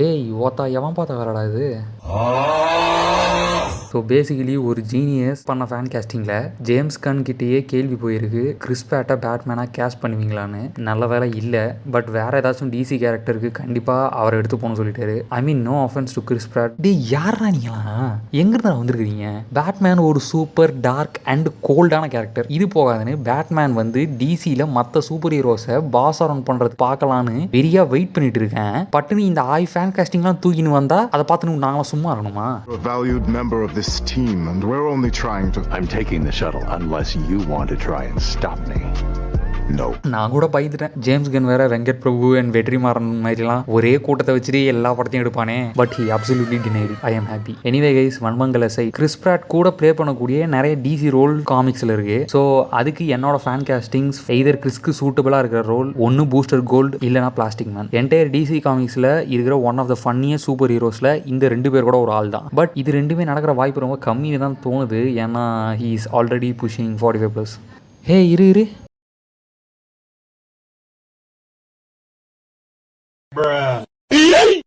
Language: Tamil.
டேய் ஓத்தா எவன் பார்த்த வேலைடா இது. ஸோ பேசிக்கலி ஒரு ஜீனியஸ் பண்ண ஃபேன் கேஸ்டிங்கில் ஜேம்ஸ் கன் கிட்டேயே கேள்வி போயிருக்கு கிறிஸ் பேட்டை பேட்மேனாக கேஸ்ட் பண்ணுவீங்களான்னு. நல்ல வேலை இல்லை, பட் வேறு ஏதாச்சும் டிசி கேரக்டருக்கு கண்டிப்பாக அவரை எடுத்து போகணும்னு சொல்லிட்டாரு. I mean no offence to Chris பேட். டே யாரா நீங்களாம், எங்கிருந்து வந்துருக்கீங்க? பேட்மேன் ஒரு சூப்பர் டார்க் அண்ட் கோல்டான கேரக்டர். இது போகாதுன்னு பேட்மேன் வந்து டிசியில் மற்ற சூப்பர் ஹீரோஸை பாஸ் அரௌண்ட் பண்ணுறது பார்க்கலான்னு வெறியா வெயிட் பண்ணிட்டு இருக்கேன். பட்டுன்னு இந்த ஃபேன் கேஸ்டிங்லாம் தூக்கின்னு வந்தா அதை பார்த்துன்னு நாங்களாம் சும்மா இருக்கணுமா? This team, and we're only trying to... I'm taking the shuttle unless you want to try and stop me. No. நான் கூட பயந்துட்டேன். ஜேம்ஸ் கன் வேற வெங்கட் பிரபு அண்ட் வெற்றிமாறன் மாதிரிலாம் ஒரே கூட்டத்தை வச்சுட்டு எல்லா படத்தையும் எடுப்பானே. But he absolutely denied. I am happy. Anyway guys, வன்மங்கள் அசை, கிறிஸ் பிராட் கூட ப்ளே பண்ணக்கூடிய நிறைய டிசி ரோல் காமிக்ஸில் இருக்கு. ஸோ அதுக்கு என்னோட ஃபேன் கேஸ்டிங்ஸ் எய்தர் கிறிஸ்க்கு சூட்டபிளாக இருக்கிற ரோல் ஒன்று பூஸ்டர் கோல்டு இல்லைனா பிளாஸ்டிக் மேன். என்டையர் டிசி காமிக்ஸில் இருக்கிற one of the funniest super ஹீரோஸில் இந்த 2 பேர் கூட ஒரு ஆள் தான். பட் இது ரெண்டுமே நடக்கிற வாய்ப்பு ரொம்ப கம்மின்னு தான் தோணுது. ஏன்னா ஹி இஸ் ஆல்ரெடி புஷிங் 45+. ஹே இரு Bruh.